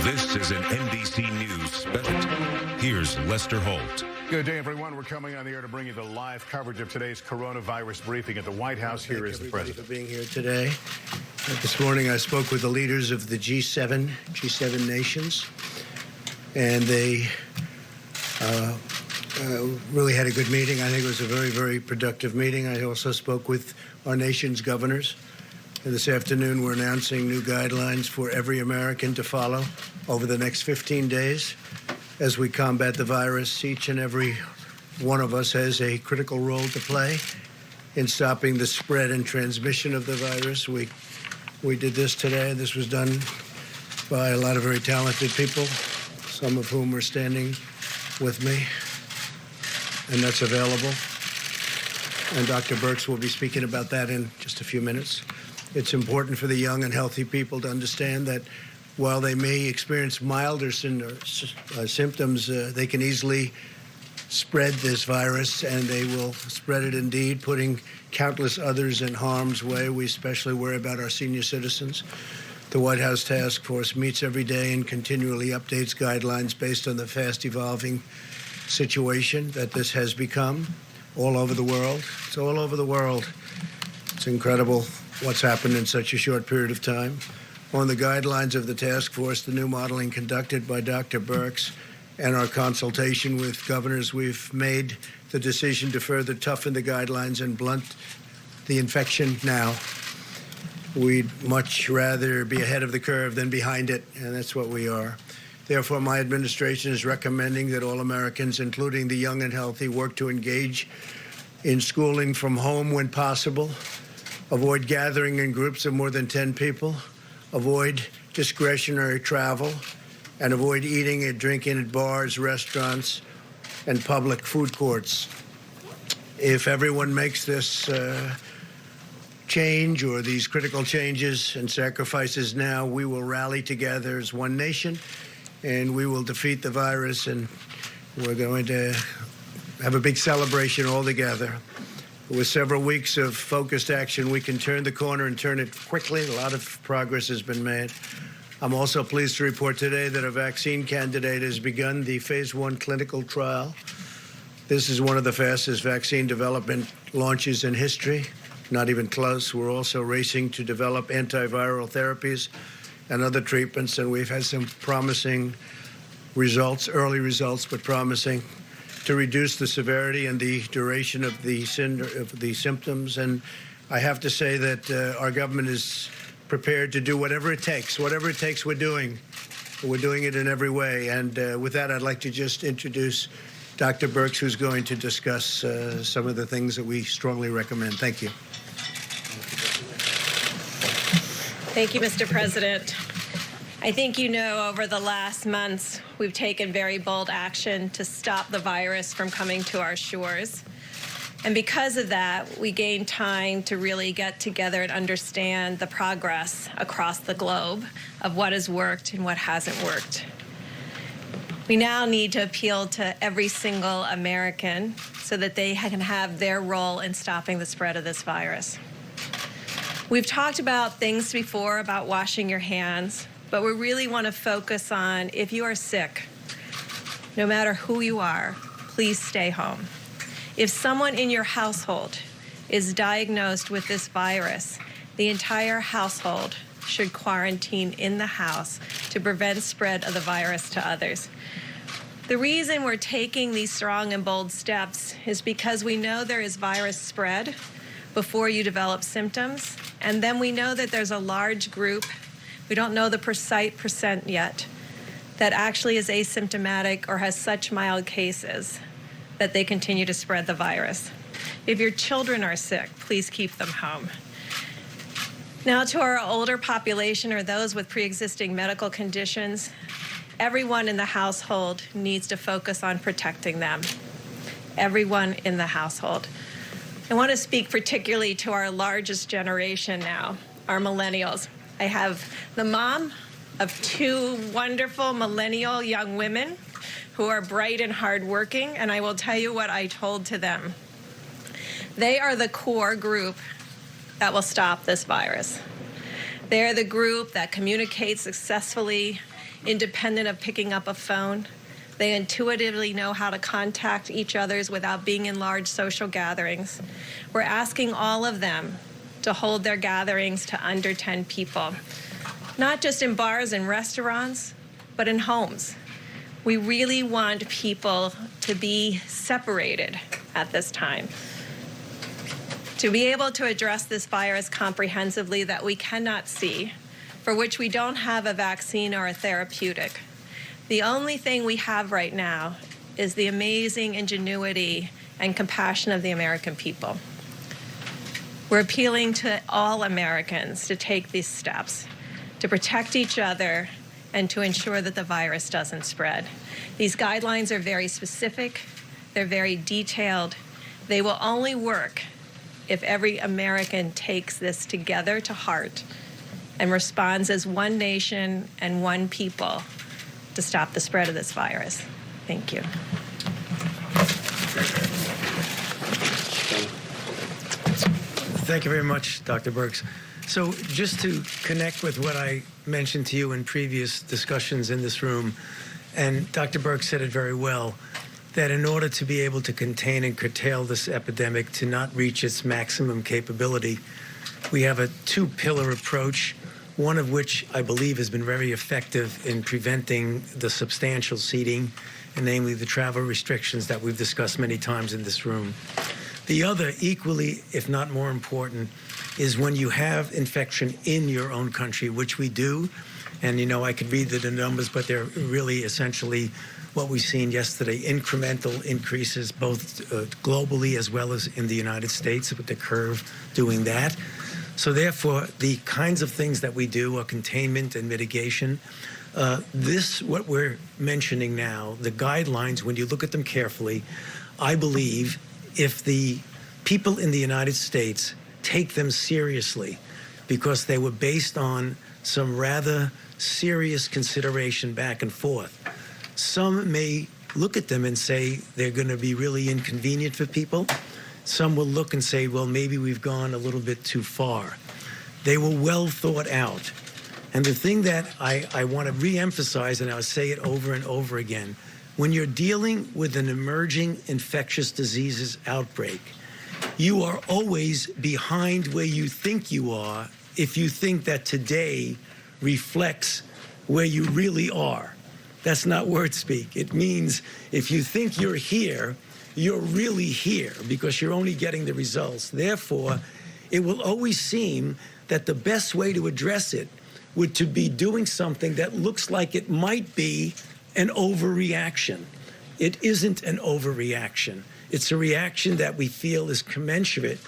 This is an NBC News special. Here's Lester Holt. Good day, everyone. We're coming on the air to bring you the live coverage of today's coronavirus briefing at the White House. Here is the president. For being here today. This morning I spoke with the leaders of the G7 nations, and they really had a good meeting. I think it was a very, very productive meeting. I also spoke with our nation's governors. And this afternoon, we're announcing new guidelines for every American to follow over the next 15 days as we combat the virus. Each and every one of us has a critical role to play in stopping the spread and transmission of the virus. We did this today. This was done by a lot of very talented people, some of whom are standing with me, and that's available. And Dr. Birx will be speaking about that in just a few minutes. It's important for the young and healthy people to understand that while they may experience milder symptoms, they can easily spread this virus, and they will spread it indeed, putting countless others in harm's way. We especially worry about our senior citizens. The White House Task Force meets every day and continually updates guidelines based on the fast-evolving situation that this has become all over the world. It's all over the world. It's incredible what's happened in such a short period of time. On the guidelines of the task force, the new modeling conducted by Dr. Birx and our consultation with governors, we've made the decision to further toughen the guidelines and blunt the infection now. We'd much rather be ahead of the curve than behind it, and that's what we are. Therefore, my administration is recommending that all Americans, including the young and healthy, work to engage in schooling from home when possible, avoid gathering in groups of more than 10 people, avoid discretionary travel, and avoid eating and drinking at bars, restaurants, and public food courts. If everyone makes this change or these critical changes and sacrifices now, we will rally together as one nation, and we will defeat the virus, and we're going to have a big celebration all together. With several weeks of focused action, we can turn the corner and turn it quickly. A lot of progress has been made. I'm also pleased to report today that a vaccine candidate has begun the phase 1 clinical trial. This is one of the fastest vaccine development launches in history, not even close. We're also racing to develop antiviral therapies and other treatments, and we've had some promising results, early results, but promising, to reduce the severity and the duration of the symptoms. And I have to say that our government is prepared to do whatever it takes. Whatever it takes, we're doing. We're doing it in every way. And with that, I'd like to just introduce Dr. Birx, who's going to discuss some of the things that we strongly recommend. Thank you. Thank you, Mr. President. I think you know over the last months, we've taken very bold action to stop the virus from coming to our shores. And because of that, we gained time to really get together and understand the progress across the globe of what has worked and what hasn't worked. We now need to appeal to every single American so that they can have their role in stopping the spread of this virus. We've talked about things before about washing your hands, but we really want to focus on, if you are sick, no matter who you are, please stay home. If someone in your household is diagnosed with this virus, the entire household should quarantine in the house to prevent spread of the virus to others. The reason we're taking these strong and bold steps is because we know there is virus spread before you develop symptoms, and then we know that there's a large group, we don't know the precise percent yet, that actually is asymptomatic or has such mild cases that they continue to spread the virus. If your children are sick, please keep them home. Now, to our older population or those with pre-existing medical conditions, everyone in the household needs to focus on protecting them. Everyone in the household. I want to speak particularly to our largest generation now, our millennials. I have the mom of 2 wonderful millennial young women who are bright and hardworking, and I will tell you what I told to them. They are the core group that will stop this virus. They're the group that communicates successfully independent of picking up a phone. They intuitively know how to contact each other without being in large social gatherings. We're asking all of them to hold their gatherings to under 10 people, not just in bars and restaurants, but in homes. We really want people to be separated at this time. To be able to address this virus comprehensively that we cannot see, for which we don't have a vaccine or a therapeutic. The only thing we have right now is the amazing ingenuity and compassion of the American people. We're appealing to all Americans to take these steps, to protect each other, and to ensure that the virus doesn't spread. These guidelines are very specific, they're very detailed. They will only work if every American takes this together to heart and responds as one nation and one people to stop the spread of this virus. Thank you. Thank you very much, Dr. Birx. So just to connect with what I mentioned to you in previous discussions in this room, and Dr. Birx said it very well, that in order to be able to contain and curtail this epidemic to not reach its maximum capability, we have a two-pillar approach, one of which I believe has been very effective in preventing the substantial seeding, and namely the travel restrictions that we've discussed many times in this room. The other, equally, if not more important, is when you have infection in your own country, which we do. And, you know, I could read the numbers, but they're really essentially what we've seen yesterday, incremental increases both globally as well as in the United States, with the curve doing that. So therefore, the kinds of things that we do are containment and mitigation. What we're mentioning now, the guidelines, when you look at them carefully, I believe if the people in the United States take them seriously, because they were based on some rather serious consideration back and forth. Some may look at them and say they're going to be really inconvenient for people. Some will look and say, well, maybe we've gone a little bit too far. They were well thought out. And the thing that I want to re-emphasize, and I'll say it over and over again, when you're dealing with an emerging infectious diseases outbreak, you are always behind where you think you are if you think that today reflects where you really are. That's not word speak. It means if you think you're here, you're really here because you're only getting the results. Therefore, it will always seem that the best way to address it would to be doing something that looks like it might be an overreaction. It isn't an overreaction. It's a reaction that we feel is commensurate,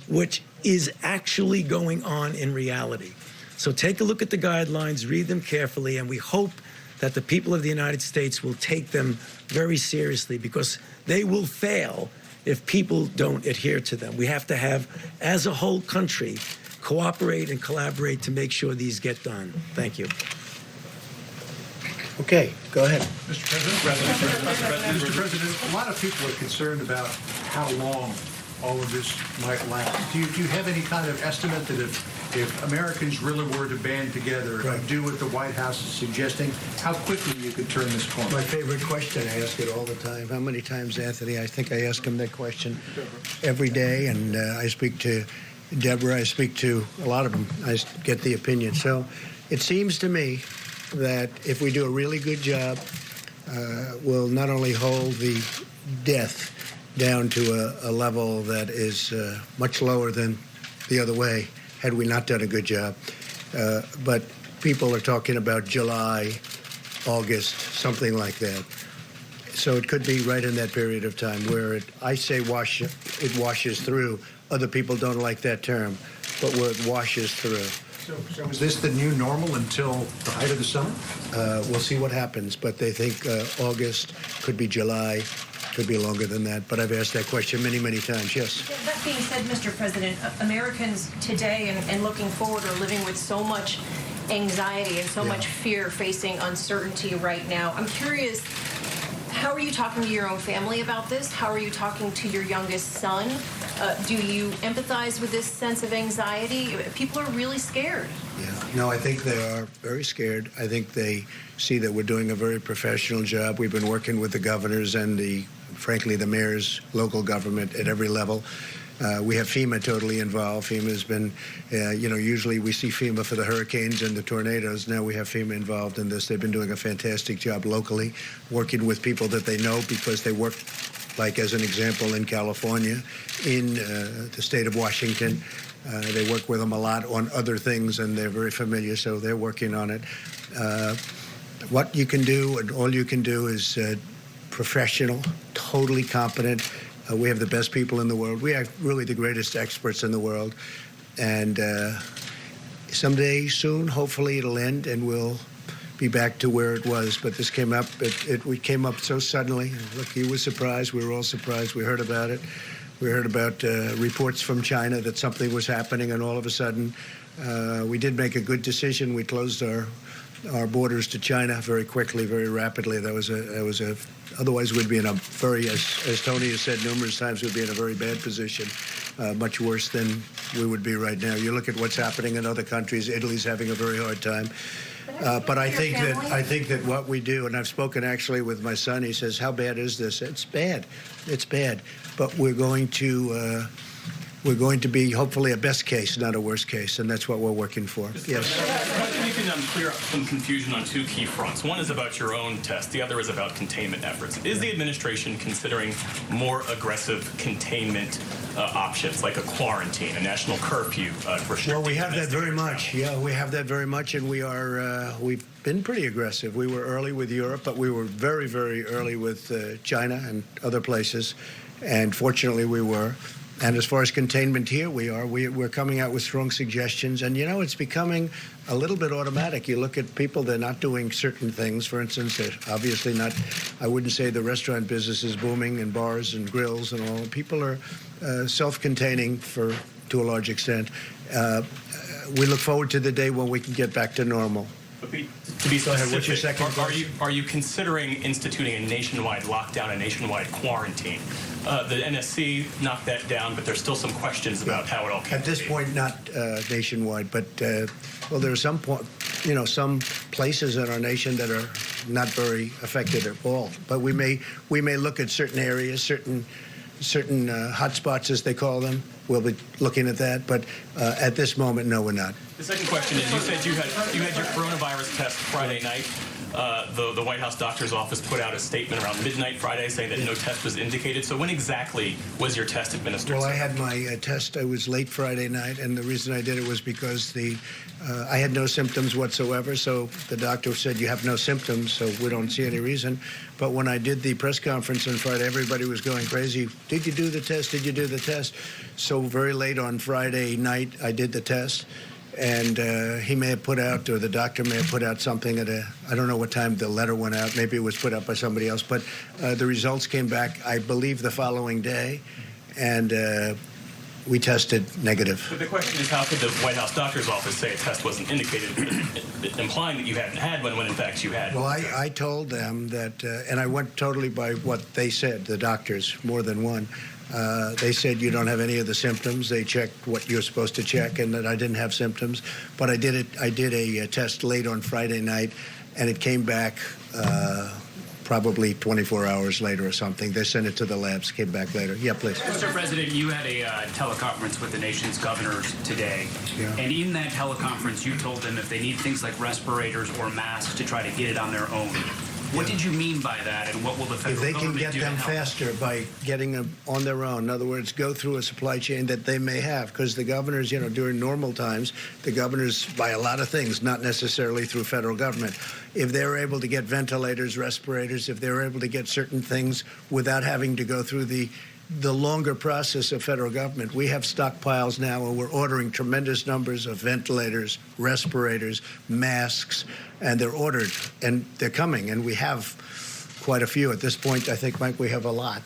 which is actually going on in reality. So take a look at the guidelines, read them carefully, and we hope that the people of the United States will take them very seriously, because they will fail if people don't adhere to them. We have to have, as a whole country, cooperate and collaborate to make sure these get done. Thank you. Okay, go ahead. Mr. President, a lot of people are concerned about how long all of this might last. Do you have any kind of estimate that if Americans really were to band together and do what the White House is suggesting, how quickly you could turn this corner? My favorite question, I ask it all the time. How many times, Anthony? I think I ask him that question every day, and I speak to Deborah, I speak to a lot of them. I get the opinion. So it seems to me that if we do a really good job, we'll not only hold the death down to a level that is much lower than the other way, had we not done a good job. But people are talking about July, August, something like that. So it could be right in that period of time where it washes through. Other people don't like that term, but where it washes through. So is this the new normal until the height of the summer? We'll see what happens, but they think August, could be July, could be longer than that. But I've asked that question many, many times, yes. That being said, Mr. President, Americans today and looking forward are living with so much anxiety and so much fear, facing uncertainty right now. I'm curious, how are you talking to your own family about this? How are you talking to your youngest son? Do you empathize with this sense of anxiety? People are really scared. Yeah. No, I think they are very scared. I think they see that we're doing a very professional job. We've been working with the governors and frankly, the mayors, local government at every level. We have FEMA totally involved. FEMA has been, usually we see FEMA for the hurricanes and the tornadoes. Now we have FEMA involved in this. They've been doing a fantastic job locally, working with people that they know because they work, like as an example, in California, in the state of Washington. They work with them a lot on other things, and they're very familiar, so they're working on it. What you can do, and all you can do, is professional, totally competent. We have the best people in the world. We have really the greatest experts in the world. And someday soon, hopefully it'll end and we'll be back to where it was. But this came up, it came up so suddenly. Look, you were surprised. We were all surprised. We heard about it. We heard about reports from China that something was happening, and all of a sudden, we did make a good decision. We closed our borders to China very quickly, very rapidly. Otherwise we'd be in a very, as Tony has said numerous times, we'd be in a very bad position, much worse than we would be right now. You look at what's happening in other countries. Italy's having a very hard time. But I think that what we do, and I've spoken actually with my son, he says, how bad is this? It's bad. It's bad. But we're going to be hopefully a best case, not a worst case, and that's what we're working for. Yes. You can clear up some confusion on two key fronts. One is about your own test. The other is about containment efforts. Is the administration considering more aggressive containment options, like a quarantine, a national curfew? Well, we have that very much. Yeah, we have that very much, and we've been pretty aggressive. We were early with Europe, but we were very, very early with China and other places, and fortunately we were. And as far as containment here, we're coming out with strong suggestions. And, it's becoming a little bit automatic. You look at people, they're not doing certain things. For instance, they're obviously not, I wouldn't say the restaurant business is booming, and bars and grills and all. People are self-containing to a large extent. We look forward to the day when we can get back to normal. To be specific, what's your second question? Are you considering instituting a nationwide lockdown, a nationwide quarantine? The NSC knocked that down, but there's still some questions about how it all came At this point, not nationwide, but well, there are some places in our nation that are not very affected at all. But we may look at certain areas, certain hotspots, as they call them. We'll be looking at that, but at this moment, no, we're not. The second question is, you said you had your coronavirus test Friday night. The White House doctor's office put out a statement around midnight Friday saying that no test was indicated. So when exactly was your test administered? Well, I had my test. I was late Friday night, and the reason I did it was because I had no symptoms whatsoever. So the doctor said, you have no symptoms, so we don't see any reason. But when I did the press conference on Friday, everybody was going crazy. Did you do the test? Did you do the test? So very late on Friday night, I did the test. And he may have put out, or the doctor may have put out something I don't know what time the letter went out. Maybe it was put out by somebody else. But the results came back, I believe, the following day. And we tested negative. But the question is, how could the White House doctor's office say a test wasn't indicated, implying that you hadn't had one when, in fact, you had? Well, I told them that, and I went totally by what they said, the doctors, more than one. They said you don't have any of the symptoms. They checked what you're supposed to check, and that I didn't have symptoms. But I did a test late on Friday night, and it came back probably 24 hours later or something. They sent it to the labs, came back later. Yeah, please. Mr. President, you had a teleconference with the nation's governors today. Yeah. And in that teleconference, you told them if they need things like respirators or masks to try to get it on their own. What did you mean by that, and what will the federal government do? If they can get them faster by getting them on their own, in other words, go through a supply chain that they may have, because the governors, during normal times, the governors buy a lot of things, not necessarily through federal government. If they're able to get ventilators, respirators, if they're able to get certain things without having to go through the longer process of federal government. We have stockpiles now, and we're ordering tremendous numbers of ventilators, respirators, masks, and they're ordered, and they're coming, and we have quite a few at this point. I think, Mike, we have a lot.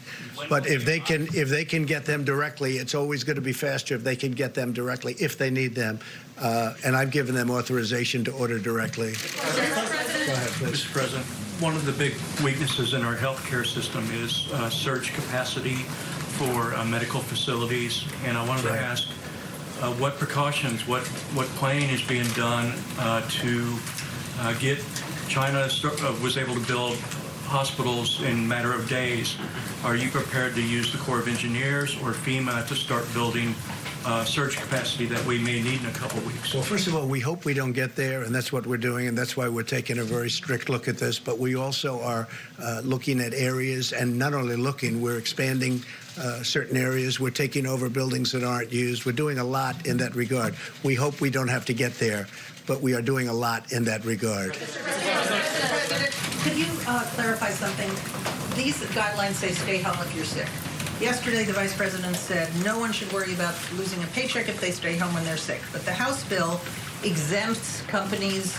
But if they can get them directly, it's always going to be faster if they can get them directly, if they need them. And I've given them authorization to order directly. Go ahead, please. Mr. President, one of the big weaknesses in our healthcare system is surge capacity for medical facilities, and I wanted to ask what precautions, what planning is being done to get China was able to build hospitals in a matter of days. Are you prepared to use the Corps of Engineers or FEMA to start building surge capacity that we may need in a couple weeks? Well, first of all, we hope we don't get there, and that's what we're doing, and that's why we're taking a very strict look at this. But we also are looking at areas, and not only looking, we're expanding certain areas. We're taking over buildings that aren't used. We're doing a lot in that regard. We hope we don't have to get there, but we are doing a lot in that regard. Mr. President, could you clarify something? These guidelines say stay home if you're sick. Yesterday, the Vice President said no one should worry about losing a paycheck if they stay home when they're sick. But the House bill exempts companies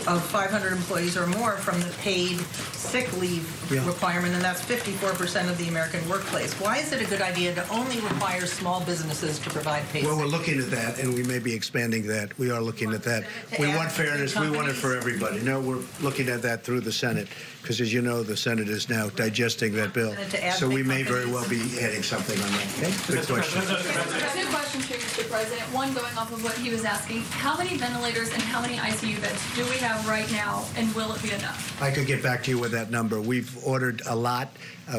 of 500 employees or more from the paid sick leave requirement, and that's 54% of the American workplace. Why is it a good idea to only require small businesses to provide paid Well, sick we're leave? looking at that, and we may be expanding that. We are looking at that. We want fairness. We want it for everybody. No, we're looking at that through the Senate, because as you know, the Senate is now digesting that bill. So we may very well be adding something on that. Okay? Good question. Two questions for you, Mr. President. One, going off of what he was asking, how many ventilators and how many ICU beds do we have right now, and will it be enough? I could get back to you with that number. We've ordered a lot.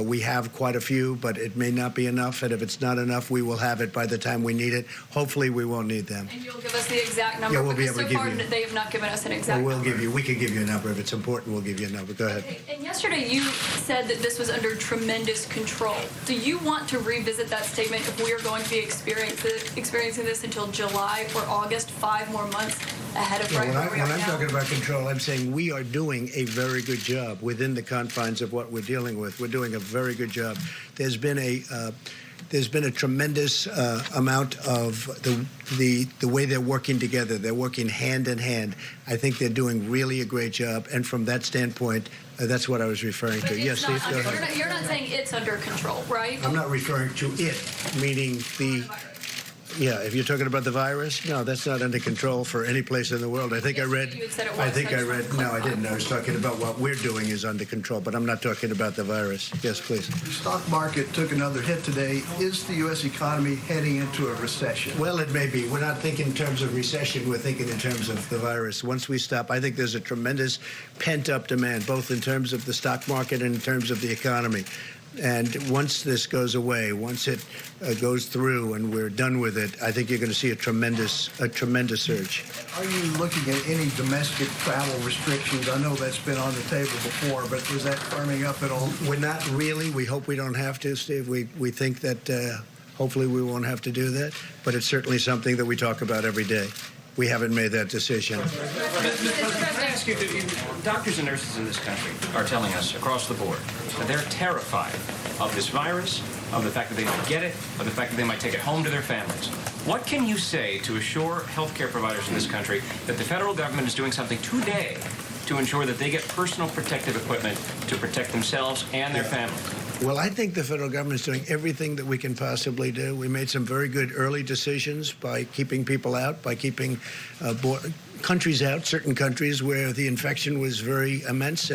We have quite a few, but it may not be enough. And if it's not enough, we will have it by the time we need it. Hopefully, we won't need them. And you'll give us the exact number? Yeah, we'll be because able to so give far you. they have not given us an exact We'll number. give you. We can give you a number if it's important. We'll give you a number. Go ahead. Okay. And yesterday you said that this was under tremendous control. Do you want to revisit that statement if we are going to be experiencing this until July or August, 5 more months ahead of where we are When I'm now? talking about control, I'm saying we are doing a very good job within the confines of what we're dealing with. We're doing a very good job. There's been a tremendous amount of the way they're working together. They're working hand in hand. I think they're doing really a great job. And from that standpoint, that's what I was referring But to. it's Yes, not Steve, go under, ahead. you're not saying it's under control, right? I'm not referring to it, meaning the. Yeah, if you're talking about the virus, no, that's not under control for any place in the world. I think I read. You had said it was. I think so I just read. wanted to No, I clarify. didn't. I was talking about what we're doing is under control, but I'm not talking about the virus. Yes, please. The stock market took another hit today. Is the U.S. economy heading into a recession? Well, it may be. We're not thinking in terms of recession. We're thinking in terms of the virus. Once we stop, I think there's a tremendous pent-up demand, both in terms of the stock market and in terms of the economy. And once this goes away, once it goes through and we're done with it, I think you're going to see a tremendous surge. Are you looking at any domestic travel restrictions? I know that's been on the table before, but is that firming up at all? We're not really. We hope we don't have to, Steve. We think that hopefully we won't have to do that, but it's certainly something that we talk about every day. We haven't made that decision. Mr. President, I ask you, doctors and nurses in this country are telling us across the board that they're terrified of this virus, of the fact that they might get it, of the fact that they might take it home to their families. What can you say to assure healthcare providers in this country that the federal government is doing something today to ensure that they get personal protective equipment to protect themselves and their families? Well, I think the federal government is doing everything that we can possibly do. We made some very good early decisions by keeping people out, by keeping countries out, certain countries where the infection was very immense.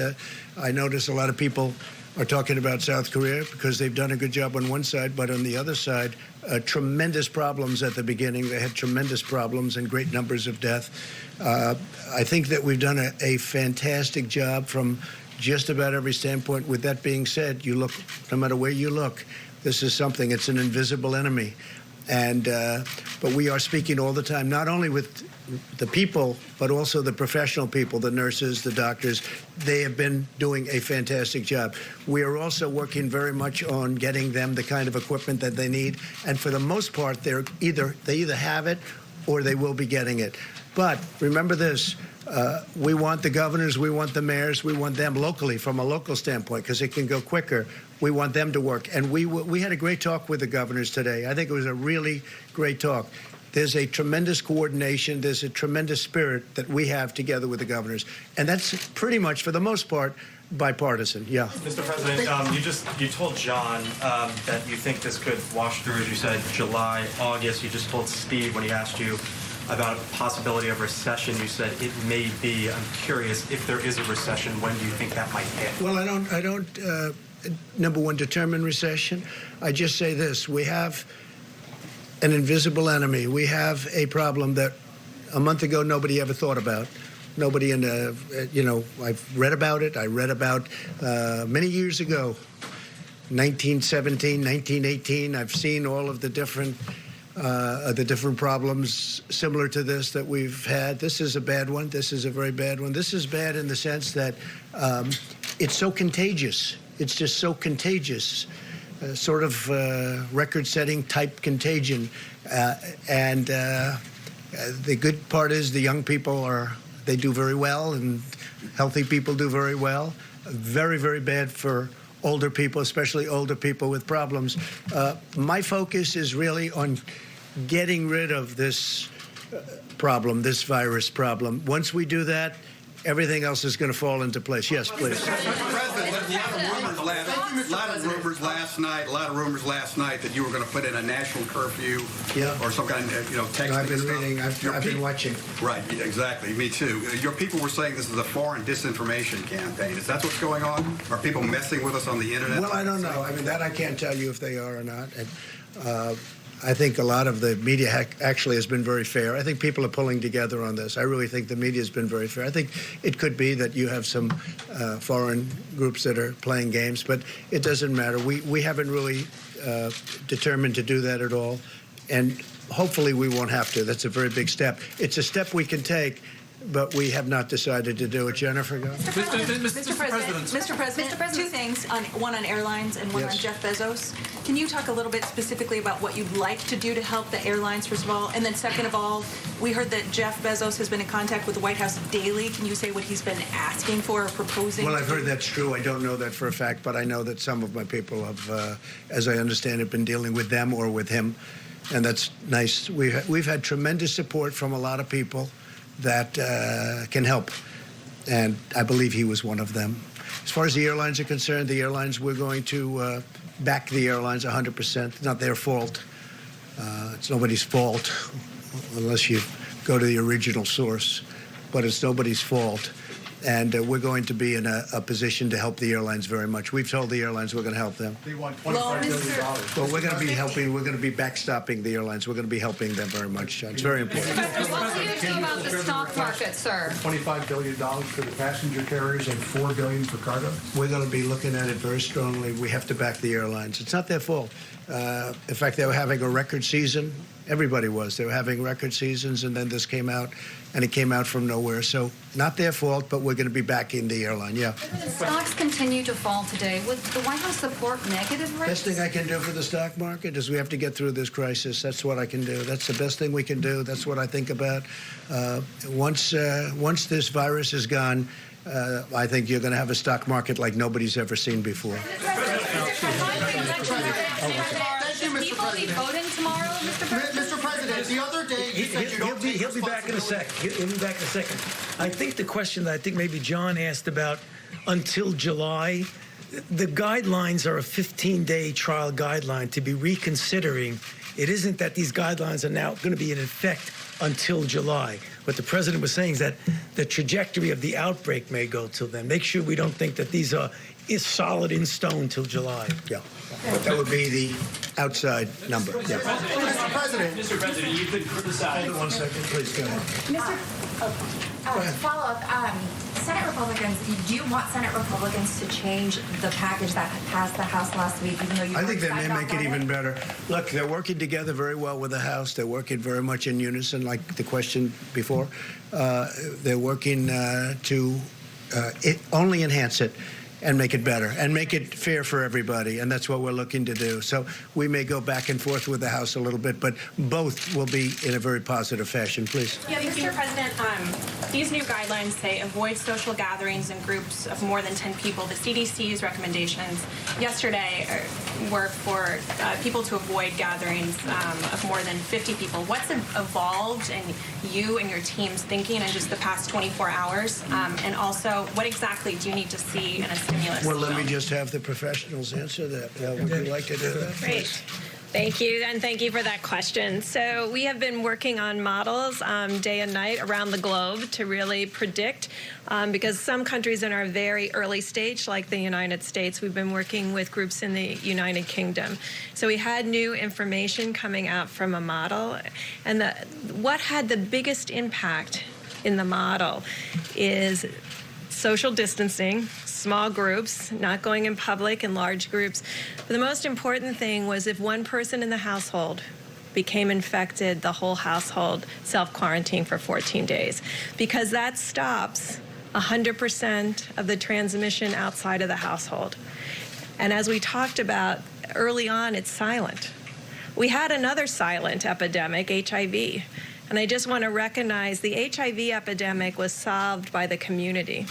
I notice a lot of people are talking about South Korea because they've done a good job on one side, but on the other side, tremendous problems at the beginning. They had tremendous problems and great numbers of death. I think that we've done a fantastic job from just about every standpoint. With that being said, you look, no matter where you look, this is something, it's an invisible enemy. And but we are speaking all the time, not only with the people, but also the professional people, the nurses, the doctors. They have been doing a fantastic job. We are also working very much on getting them the kind of equipment that they need. And for the most part, they either have it or they will be getting it. But remember this. We want the governors, we want the mayors, we want them locally from a local standpoint because it can go quicker. We want them to work. And we had a great talk with the governors today. I think it was a really great talk. There's a tremendous coordination. There's a tremendous spirit that we have together with the governors. And that's pretty much, for the most part, bipartisan. Yeah. Mr. President, you told John that you think this could wash through, as you said, July, August. You just told Steve when he asked you about a possibility of recession. You said it may be. I'm curious, if there is a recession, when do you think that might hit? Well, I don't number one, determine recession. I just say this. We have an invisible enemy. We have a problem that a month ago nobody ever thought about. Nobody in I've read about it. I read about many years ago, 1917, 1918. I've seen all of the different problems similar to this that we've had. This is a bad one. This is a very bad one. This is bad in the sense that it's so contagious. It's just so contagious, sort of record-setting type contagion. And the good part is the young people they do very well, and healthy people do very well. Very, very bad for older people, especially older people with problems. My focus is really on getting rid of this problem, this virus problem. Once we do that, everything else is going to fall into place. Yes, please. Mr. President, a lot of rumors last night that you were going to put in a national curfew or some kind of, texting. I've been reading. I've been watching. Right, exactly. Me too. Your people were saying this is a foreign disinformation campaign. Is that what's going on? Are people messing with us on the internet? Well, I don't know. I mean, that I can't tell you if they are or not. And, I think a lot of the media actually has been very fair. I think people are pulling together on this. I really think the media has been very fair. I think it could be that you have some foreign groups that are playing games, but it doesn't matter. We haven't really determined to do that at all, and hopefully we won't have to. That's a very big step. It's a step we can take, but we have not decided to do it. Jennifer, go. Mr. President, two things, one on airlines and one on Jeff Bezos. Can you talk a little bit specifically about what you'd like to do to help the airlines, first of all? And then second of all, we heard that Jeff Bezos has been in contact with the White House daily. Can you say what he's been asking for or proposing? Well, I've heard that's true. I don't know that for a fact, but I know that some of my people have, as I understand it, been dealing with them or with him. And that's nice. We've had tremendous support from a lot of people that can help, and I believe he was one of them. As far as the airlines are concerned, we're going to back the airlines 100%. It's not their fault. It's nobody's fault unless you go to the original source, but it's nobody's fault. And we're going to be in a position to help the airlines very much. We've told the airlines we're going to help them. They want $25 billion. Well, we're going to be helping. We're going to be backstopping the airlines. We're going to be helping them very much. It's very important. What will you do about the stock market, sir? $25 billion for the passenger carriers and $4 billion for cargo? We're going to be looking at it very strongly. We have to back the airlines. It's not their fault. In fact, they were having a record season. Everybody was. They were having record seasons, and then this came out, and it came out from nowhere. So not their fault, but we're going to be backing the airline, yeah. The stocks continue to fall today. Would the White House support negative rates? Best thing I can do for the stock market is we have to get through this crisis. That's what I can do. That's the best thing we can do. That's what I think about. Once this virus is gone, I think you're going to have a stock market like nobody's ever seen before. People be voting tomorrow, Mr. President? Mr. President, the other day you said he'll be back in a second. He'll be back in a second. I think the question that I think maybe John asked about until July, the guidelines are a 15-day trial guideline to be reconsidering. It isn't that these guidelines are now going to be in effect until July. What the president was saying is that the trajectory of the outbreak may go till then. Make sure we don't think that these is solid in stone till July. Yeah. But that would be the outside number. Yeah. Mr. President, you've been criticized. Hold on 1 second, please. Go ahead. Follow up. Senate Republicans, do you want Senate Republicans to change the package that passed the House last week, even though you I think they may make it even better. Look, they're working together very well with the House. They're working very much in unison, like the question before. They're working to only enhance it and make it better and make it fair for everybody, and that's what we're looking to do. So we may go back and forth with the House a little bit, but both will be in a very positive fashion. Please. Yeah, Mr. President, these new guidelines say avoid social gatherings in groups of more than 10 people. The CDC's recommendations yesterday were for people to avoid gatherings of more than 50 people. What's evolved in you and your team's thinking in just the past 24 hours? And also, what exactly do you need to see in a stimulus? Well, let me just have the professionals answer that. Would you like to do that? Great. Thank you, and thank you for that question. So we have been working on models day and night around the globe to really predict, because some countries in our very early stage, like the United States, we've been working with groups in the United Kingdom. So we had new information coming out from a model, and what had the biggest impact in the model is social distancing, small groups, not going in public in large groups. But the most important thing was if one person in the household became infected, the whole household self-quarantined for 14 days, because that stops 100% of the transmission outside of the household. And as we talked about early on, it's silent. We had another silent epidemic, HIV. And I just want to recognize the HIV epidemic was solved by the community,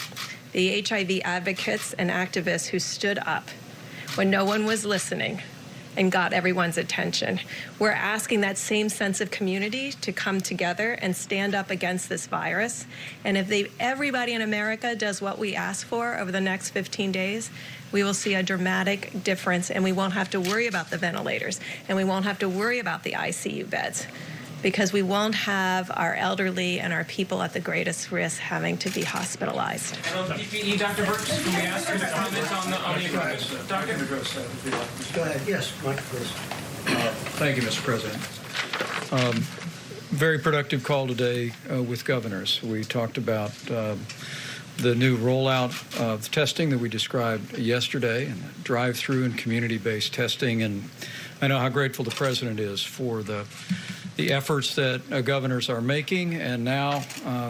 the HIV advocates and activists who stood up when no one was listening and got everyone's attention. We're asking that same sense of community to come together and stand up against this virus. And if everybody in America does what we ask for over the next 15 days, we will see a dramatic difference, and we won't have to worry about the ventilators, and we won't have to worry about the ICU beds, because we won't have our elderly and our people at the greatest risk having to be hospitalized. And on PPE, Dr. Burks, can we ask you to comment on the equipment? Doctor? Go ahead. Yes, Mike, please. Thank you, Mr. President. Very productive call today with governors. We talked about the new rollout of testing that we described yesterday, and drive-through and community-based testing. And I know how grateful the President is for the efforts that governors are making, and now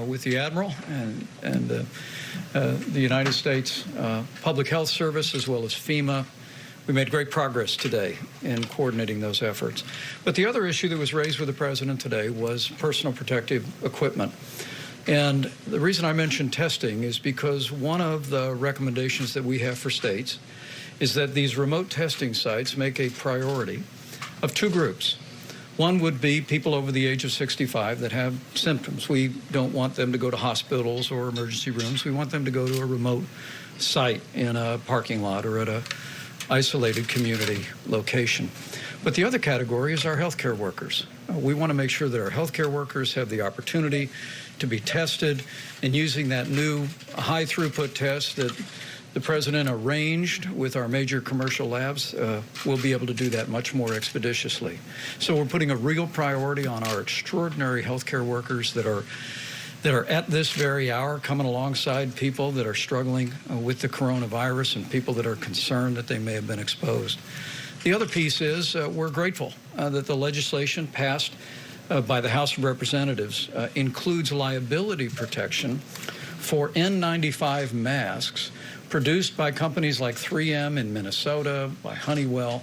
with the Admiral and the United States Public Health Service as well as FEMA, we made great progress today in coordinating those efforts. But the other issue that was raised with the President today was personal protective equipment. And the reason I mentioned testing is because one of the recommendations that we have for states is that these remote testing sites make a priority of two groups. One would be people over the age of 65 that have symptoms. We don't want them to go to hospitals or emergency rooms. We want them to go to a remote site in a parking lot or at a isolated community location. But the other category is our healthcare workers. We want to make sure that our healthcare workers have the opportunity to be tested, and using that new high throughput test that the President arranged with our major commercial labs, we'll be able to do that much more expeditiously. So we're putting a real priority on our extraordinary healthcare workers that are at this very hour coming alongside people that are struggling with the coronavirus and people that are concerned that they may have been exposed. The other piece is we're grateful that the legislation passed by the House of Representatives includes liability protection for N95 masks produced by companies like 3M in Minnesota, by Honeywell.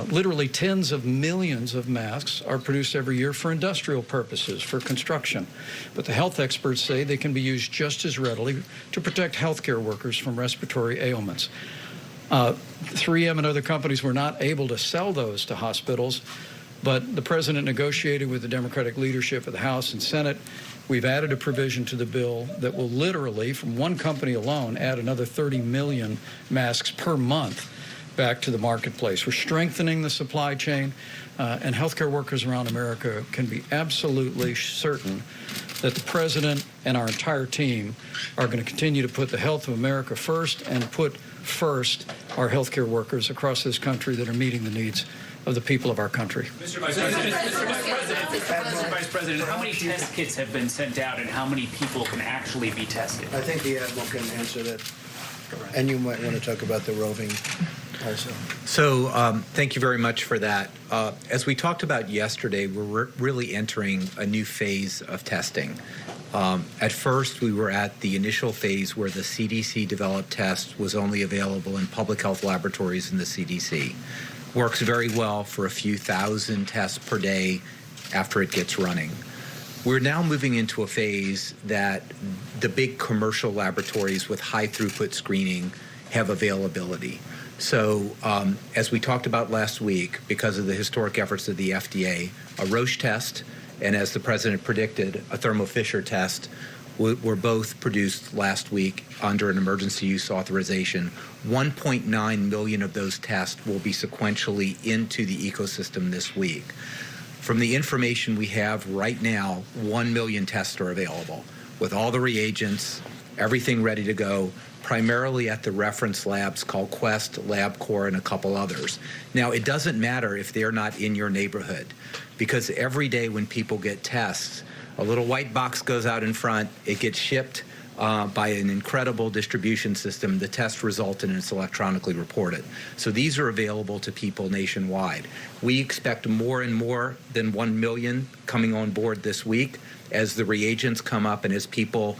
Literally tens of millions of masks are produced every year for industrial purposes, for construction. But the health experts say they can be used just as readily to protect healthcare workers from respiratory ailments. 3M and other companies were not able to sell those to hospitals, but the President negotiated with the Democratic leadership of the House and Senate. We've added a provision to the bill that will literally, from one company alone, add another 30 million masks per month back to the marketplace. We're strengthening the supply chain, and healthcare workers around America can be absolutely certain that the President and our entire team are going to continue to put the health of America first and put first our healthcare workers across this country that are meeting the needs of the people of our country. Mr. Vice President, how many test kits have been sent out, and how many people can actually be tested? I think the Admiral can answer that. And you might want to talk about the roving also. So thank you very much for that. As we talked about yesterday, we're really entering a new phase of testing. At first, we were at the initial phase where the CDC-developed test was only available in public health laboratories in the CDC. Works very well for a few thousand tests per day after it gets running. We're now moving into a phase that the big commercial laboratories with high throughput screening have availability. So as we talked about last week, because of the historic efforts of the FDA, a Roche test, and as the President predicted, a Thermo Fisher test were both produced last week under an emergency use authorization. 1.9 million of those tests will be sequentially into the ecosystem this week. From the information we have right now, 1 million tests are available with all the reagents, everything ready to go, primarily at the reference labs called Quest, LabCorp, and a couple others. Now, it doesn't matter if they're not in your neighborhood, because every day when people get tests, a little white box goes out in front, it gets shipped by an incredible distribution system. The test result and it's electronically reported. So these are available to people nationwide. We expect more and more than 1 million coming on board this week as the reagents come up and as people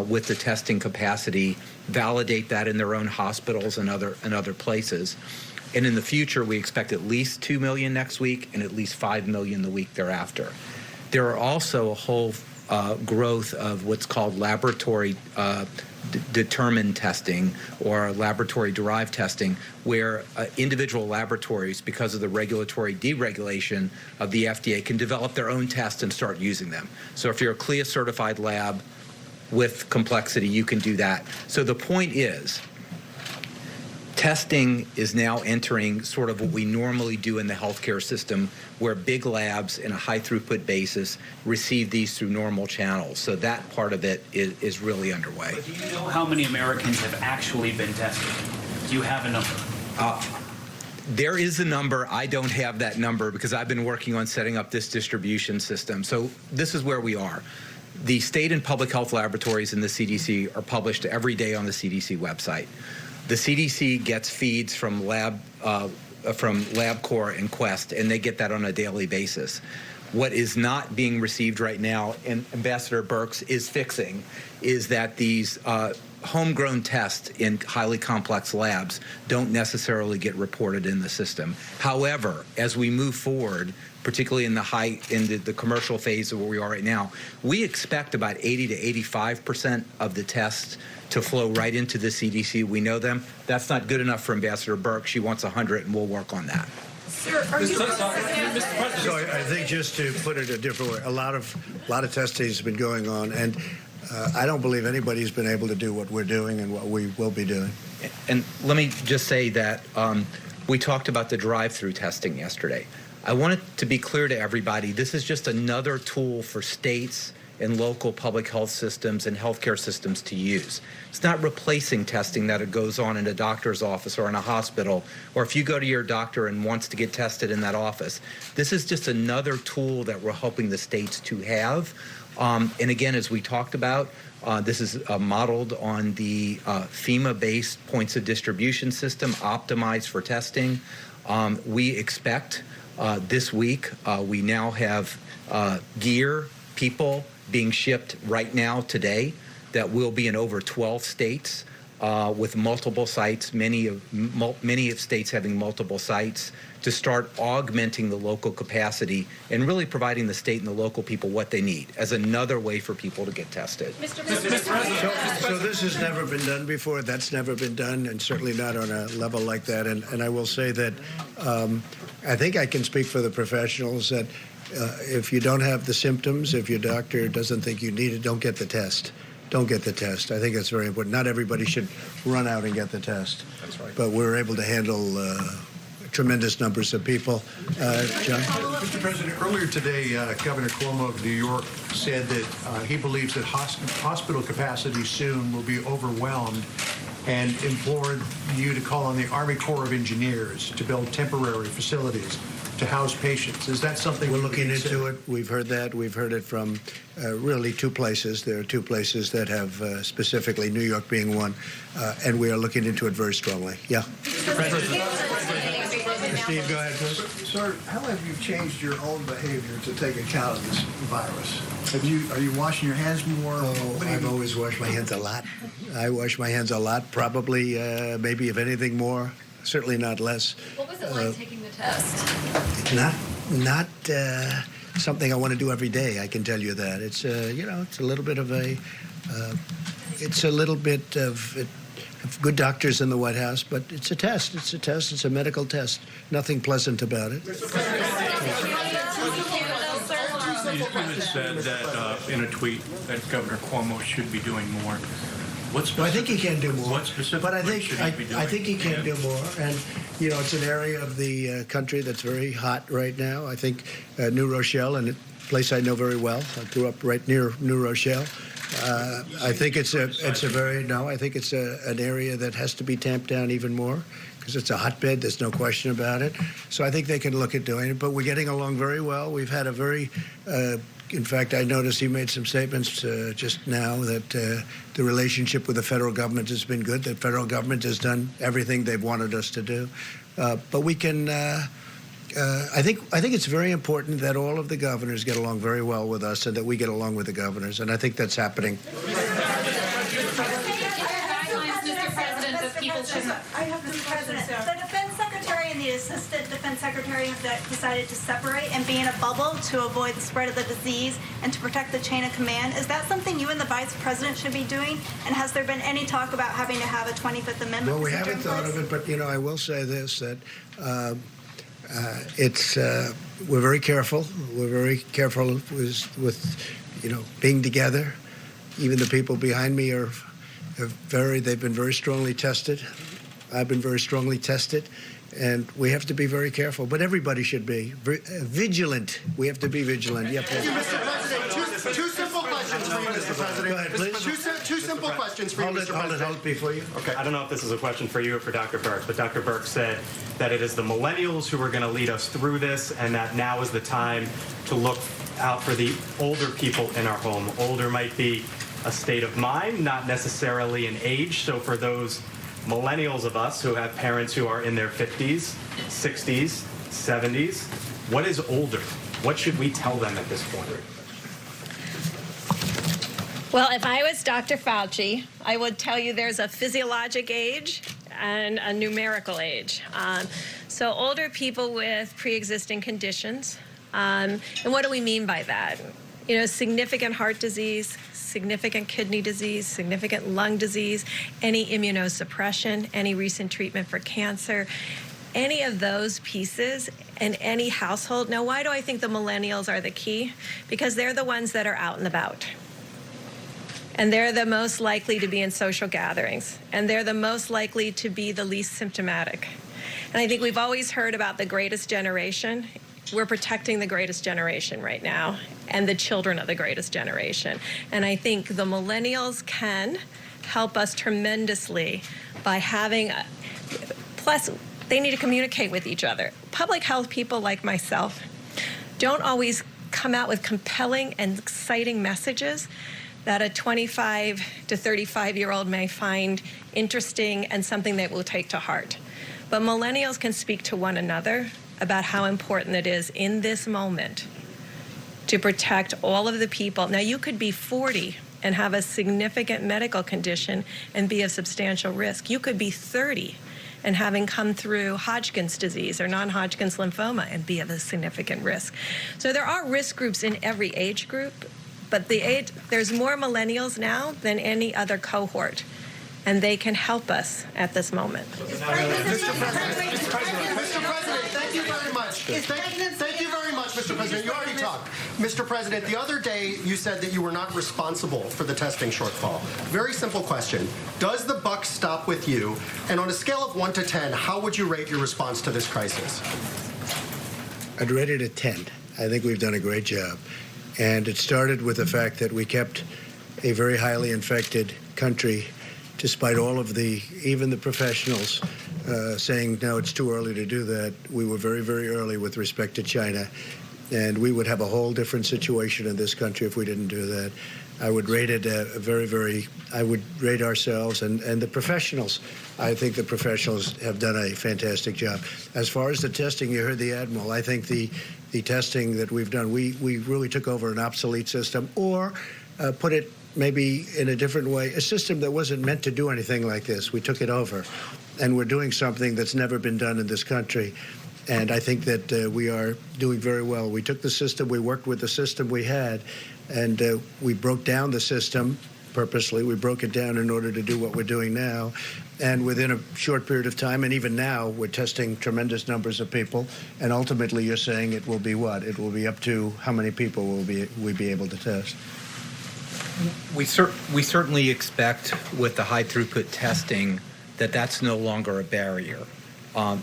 with the testing capacity validate that in their own hospitals and other places. And in the future, we expect at least 2 million next week and at least 5 million the week thereafter. There are also a whole growth of what's called laboratory determined testing or laboratory-derived testing, where individual laboratories, because of the regulatory deregulation of the FDA, can develop their own tests and start using them. So if you're a CLIA-certified lab with complexity, you can do that. So the point is, testing is now entering sort of what we normally do in the healthcare system, where big labs in a high throughput basis receive these through normal channels. So that part of it is really underway. But do you know how many Americans have actually been tested? Do you have a number? There is a number. I don't have that number because I've been working on setting up this distribution system. So this is where we are. The state and public health laboratories in the CDC are published every day on the CDC website. The CDC gets feeds from LabCorp and Quest, and they get that on a daily basis. What is not being received right now, and Ambassador Birx is fixing, is that these homegrown tests in highly complex labs don't necessarily get reported in the system. However, as we move forward, particularly in the commercial phase of where we are right now, we expect about 80 to 85% of the tests to flow right into the CDC. We know them. That's not good enough for Ambassador Birx. She wants 100, and we'll work on that. Sir, are you... So I think just to put it a different way, a lot of testing has been going on, and I don't believe anybody's been able to do what we're doing and what we will be doing. And let me just say that we talked about the drive-through testing yesterday. I want it to be clear to everybody, this is just another tool for states and local public health systems and healthcare systems to use. It's not replacing testing that goes on in a doctor's office or in a hospital, or if you go to your doctor and wants to get tested in that office. This is just another tool that we're helping the states to have. And again, as we talked about, this is modeled on the FEMA-based points of distribution system optimized for testing. We expect this week, we now have gear, people being shipped right now today that will be in over 12 states with multiple sites, many of states having multiple sites, to start augmenting the local capacity and really providing the state and the local people what they need as another way for people to get tested. So this has never been done before. That's never been done, and certainly not on a level like that. And I will say that I think I can speak for the professionals that if you don't have the symptoms, if your doctor doesn't think you need it, don't get the test. Don't get the test. I think that's very important. Not everybody should run out and get the test. That's right. But we're able to handle tremendous numbers of people. John? Mr. President, earlier today, Governor Cuomo of New York said that he believes that hospital capacity soon will be overwhelmed and implored you to call on the Army Corps of Engineers to build temporary facilities to house patients. Is that something we're looking into? It. We've heard that. We've heard it from really two places. There are two places that have specifically, New York being one, and we are looking into it very strongly. Yeah. Steve, go ahead, please. Sir, how have you changed your own behavior to take account of this virus? Are you washing your hands more? Oh, I've always washed my hands a lot. I wash my hands a lot, probably, maybe if anything more, certainly not less. What was it like taking the test? Not something I want to do every day. I can tell you that. It's it's a little bit of good doctors in the White House, but it's a test. It's a test. It's a medical test. Nothing pleasant about it. simple questions. said that in a tweet that Governor Cuomo should be doing more. I think he can do more. What specifically but I think should he be doing? I think he can do more. And you know, it's an area of the country that's very hot right now. I think New Rochelle, and a place I know very well. I grew up right near New Rochelle. I think it's an area that has to be tamped down even more because it's a hotbed. There's no question about it. So I think they can look at doing it. But we're getting along very well. We've had a very in fact, I noticed he made some statements just now that the relationship with the federal government has been good. The federal government has done everything they've wanted us to do. But we can. I think it's very important that all of the governors get along very well with us, and that we get along with the governors, and I think that's happening. I have Mr. President. The defense secretary and the assistant defense secretary have decided to separate and be in a bubble to avoid the spread of the disease and to protect the chain of command. Is that something you and the vice president should be doing? And has there been any talk about having to have a 25th Amendment? Well, we haven't thought of it, but you know, I will say this: that we're very careful. We're very careful with you know, being together. Even the people behind me they've been very strongly tested. I've been very strongly tested, and we have to be very careful. But everybody should be vigilant. We have to be vigilant. Yep. Thank you, Mr. President. Two simple questions for you, Mr. President. Go ahead, please. Two simple questions for you, Mr. President. Hold it before you. Okay, I don't know if this is a question for you or for Dr. Burke, but Dr. Burke said that it is the millennials who are going to lead us through this, and that now is the time to look out for the older people in our home. Older might be a state of mind, not necessarily an age. So for those millennials of us who have parents who are in their 50s, 60s, 70s, what is older? What should we tell them at this point? Well, if I was Dr. Fauci, I would tell you there's a physiologic age and a numerical age. So older people with pre-existing conditions. And what do we mean by that? You know, significant heart disease, significant kidney disease, significant lung disease, any immunosuppression, any recent treatment for cancer, any of those pieces in any household. Now, why do I think the millennials are the key? Because they're the ones that are out and about. And they're the most likely to be in social gatherings. And they're the most likely to be the least symptomatic. And I think we've always heard about the greatest generation. We're protecting the greatest generation right now and the children of the greatest generation. And I think the millennials can help us tremendously by having plus they need to communicate with each other. Public health people like myself don't always come out with compelling and exciting messages that a 25 to 35-year-old may find interesting and something they will take to heart. But millennials can speak to one another about how important it is in this moment to protect all of the people. Now, you could be 40 and have a significant medical condition and be of substantial risk. You could be 30 and having come through Hodgkin's disease or non-Hodgkin's lymphoma and be of a significant risk. So there are risk groups in every age group, but there's more millennials now than any other cohort, and they can help us at this moment. Mr. President, thank you very much. Thank you very much, Mr. President. You already talked. Mr. President, the other day you said that you were not responsible for the testing shortfall. Very simple question. Does the buck stop with you? And on a scale of 1 to 10, how would you rate your response to this crisis? I'd rate it a 10. I think we've done a great job. And it started with the fact that we kept a very highly infected country, despite all of even the professionals saying, no, it's too early to do that. We were very, very early with respect to China. And we would have a whole different situation in this country if we didn't do that. I would rate it I would rate ourselves and the professionals. I think the professionals have done a fantastic job. As far as the testing, you heard the Admiral. I think the testing that we've done, we really took over an obsolete system, or put it maybe in a different way, a system that wasn't meant to do anything like this. We took it over, and we're doing something that's never been done in this country. And I think that we are doing very well. We took the system, we worked with the system we had, and we broke down the system purposely. We broke it down in order to do what we're doing now. And within a short period of time, and even now, we're testing tremendous numbers of people. And ultimately, you're saying it will be what? It will be up to how many people will we be able to test? We certainly expect with the high throughput testing that that's no longer a barrier.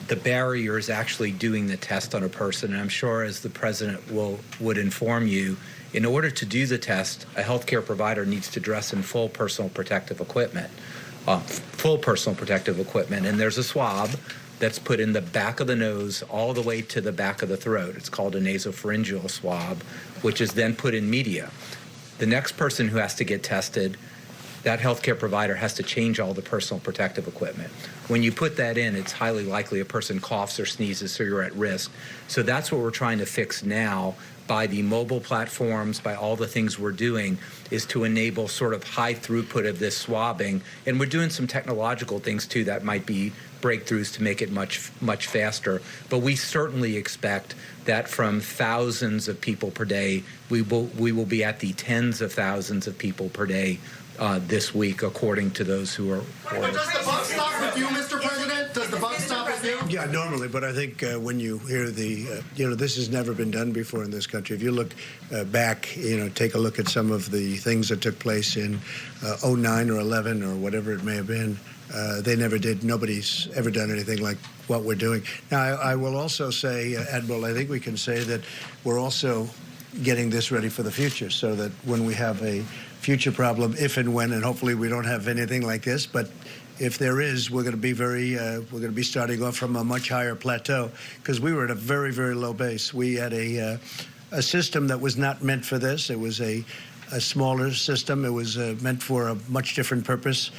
The barrier is actually doing the test on a person. And I'm sure, as the president would inform you, in order to do the test, a healthcare provider needs to dress in full personal protective equipment. And there's a swab that's put in the back of the nose all the way to the back of the throat. It's called a nasopharyngeal swab, which is then put in media. The next person who has to get tested, that healthcare provider has to change all the personal protective equipment. When you put that in, it's highly likely a person coughs or sneezes, so you're at risk. So that's what we're trying to fix now by the mobile platforms, by all the things we're doing, is to enable sort of high throughput of this swabbing. And we're doing some technological things, too, that might be breakthroughs to make it much, much faster. But we certainly expect that from thousands of people per day, we will be at the tens of thousands of people per day this week, according to those who are. But does the buck stop with you, Mr. President? Does the buck stop with you? Yeah, normally, but I think when you hear this has never been done before in this country. If you look back, take a look at some of the things that took place in 09 or 11 or whatever it may have been. They never did. Nobody's ever done anything like what we're doing. Now, I will also say, Admiral, I think we can say that we're also getting this ready for the future, so that when we have a future problem, if and when, and hopefully we don't have anything like this, but if there is, we're going to be we're going to be starting off from a much higher plateau, because we were at a very, very low base. We had a system that was not meant for this. It was a smaller system. It was meant for a much different purpose.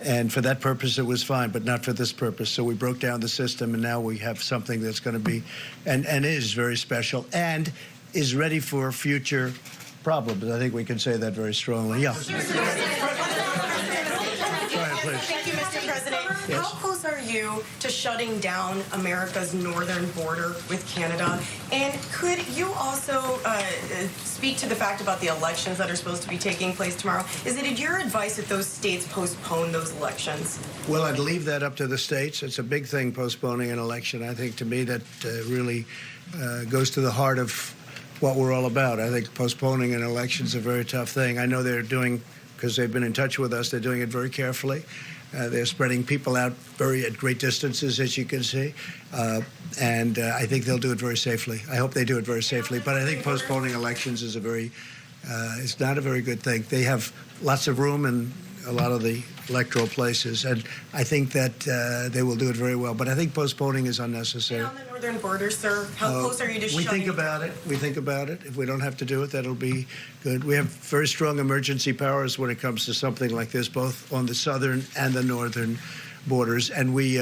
And for that purpose, it was fine, but not for this purpose. So we broke down the system, and now we have something that's going to be, and is very special, and is ready for future problems. I think we can say that very strongly. Yeah. Go ahead, please. Thank you, Mr. President. How close are you to shutting down America's northern border with Canada? And could you also speak to the fact about the elections that are supposed to be taking place tomorrow? Is it your advice that those states postpone those elections? Well, I'd leave that up to the states. It's a big thing, postponing an election. I think, to me, that really goes to the heart of what we're all about. I think postponing an election is a very tough thing. I know they're doing, because they've been in touch with us, they're doing it very carefully. They're spreading people out at great distances, as you can see. And I think they'll do it very safely. I hope they do it very safely. But I think postponing elections is it's not a very good thing. They have lots of room in a lot of the electoral places, and I think that they will do it very well. But I think postponing is unnecessary. And on the northern border, sir, how close are you to shutting? We think about it. We think about it. If we don't have to do it, that'll be good. We have very strong emergency powers when it comes to something like this, both on the southern and the northern borders, and we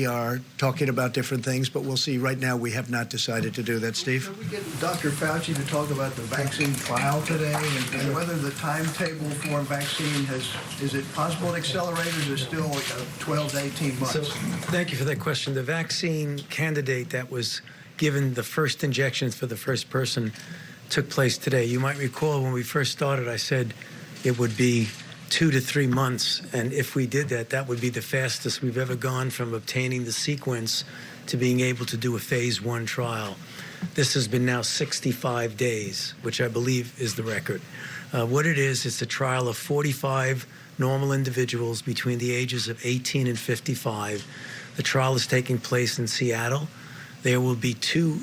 are talking about different things, but we'll see. Right now, we have not decided to do that. Steve? Can we get Dr. Fauci to talk about the vaccine trial today, and whether the timetable for vaccine is it possible to accelerate, or is it still like 12 to 18 months? So, thank you for that question. The vaccine candidate that was given the first injections for the first person took place today. You might recall when we first started, I said it would be 2 to 3 months, and if we did that, that would be the fastest we've ever gone from obtaining the sequence to being able to do a phase 1 trial. This has been now 65 days, which I believe is the record. What it is, it's a trial of 45 normal individuals between the ages of 18 and 55. The trial is taking place in Seattle. There will be 2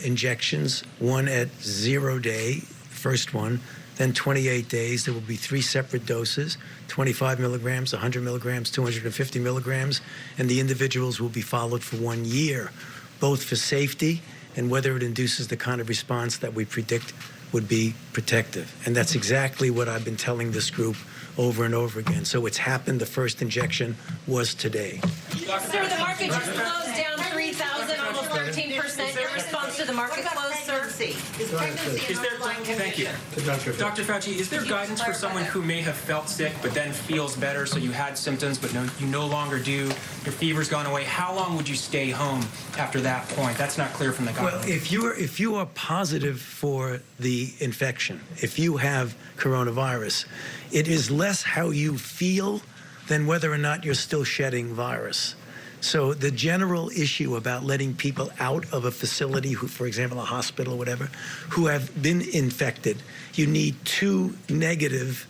injections, one at 0 day, first one, then 28 days. There will be 3 separate doses, 25 milligrams, 100 milligrams, 250 milligrams, and the individuals will be followed for 1 year, both for safety and whether it induces the kind of response that we predict would be protective. And that's exactly what I've been telling this group over and over again. So it's happened. The first injection was today. Sir, the market just closed down 3,000, almost 13%. Your response to the market close, sir? Is pregnancy an underlying Thank you. condition? Dr. Fauci, is there guidance for someone who may have felt sick but then feels better, so you had symptoms but you no longer do, your fever's gone away? How long would you stay home after that point? That's not clear from the guidelines. Well, if you are positive for the infection, if you have coronavirus, it is less how you feel than whether or not you're still shedding virus. So the general issue about letting people out of a facility, who, for example, a hospital or whatever, who have been infected, you need 2 negative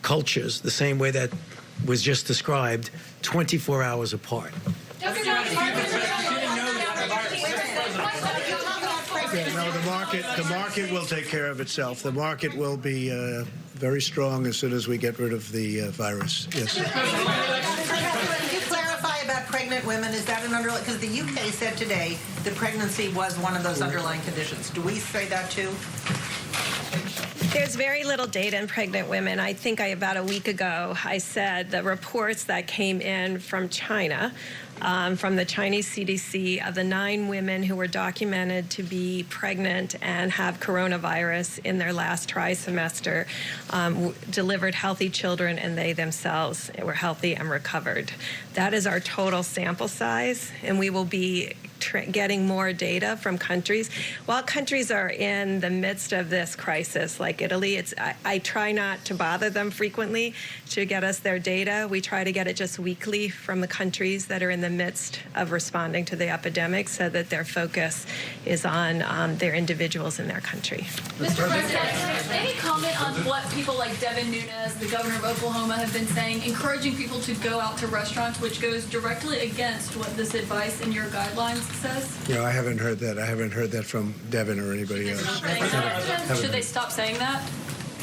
cultures, the same way that was just described, 24 hours apart. Yeah, no, the market will take care of itself. The market will be very strong as soon as we get rid of the virus. Yes. Can you clarify about pregnant women? Is that an underlying? Because the UK said today that pregnancy was one of those underlying conditions. Do we say that too? There's very little data in pregnant women. I think about a week ago, I said the reports that came in from China, from the Chinese CDC, of the 9 women who were documented to be pregnant and have coronavirus in their last trimester, delivered healthy children, and they themselves were healthy and recovered. That is our total sample size, and we will be getting more data from countries. While countries are in the midst of this crisis, like Italy, I try not to bother them frequently to get us their data. We try to get it just weekly from the countries that are in the midst of responding to the epidemic, so that their focus is on their individuals in their country. Mr. President, any comment on what people like Devin Nunes, the governor of Oklahoma, have been saying, encouraging people to go out to restaurants, which goes directly against what this advice in your guidelines says? No, I haven't heard that. I haven't heard that from Devin or anybody else. Should they stop saying that?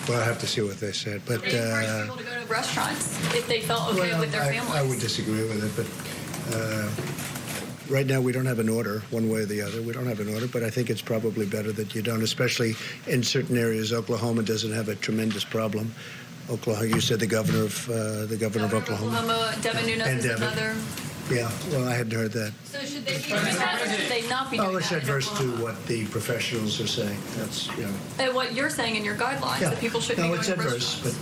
Well, I have to see what they said. But Encourage people to go to restaurants if they felt okay with their families. I would disagree with it, but right now we don't have an order one way or the other. We don't have an order, but I think it's probably better that you don't, especially in certain areas. Oklahoma doesn't have a tremendous problem. Oklahoma, you said the governor of Oklahoma. Devin Nunes is another. Yeah, well, I hadn't heard that. So should they be doing that, or should they not be doing It's that? adverse to what the professionals are saying. That's, And what you're saying in your guidelines, that people shouldn't be going it's to adverse, restaurants.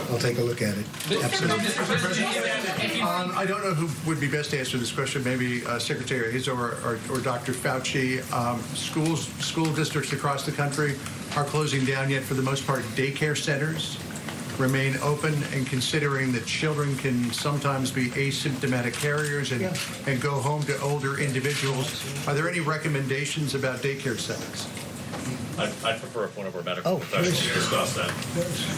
but I'll take a look at it. Absolutely. I don't know who would be best to answer this question, maybe Secretary Hayes or Dr. Fauci. School districts across the country are closing down, yet for the most part daycare centers remain open, and considering that children can sometimes be asymptomatic carriers and go home to older individuals, are there any recommendations about daycare settings? I'd prefer a point of our medical professionals to discuss that,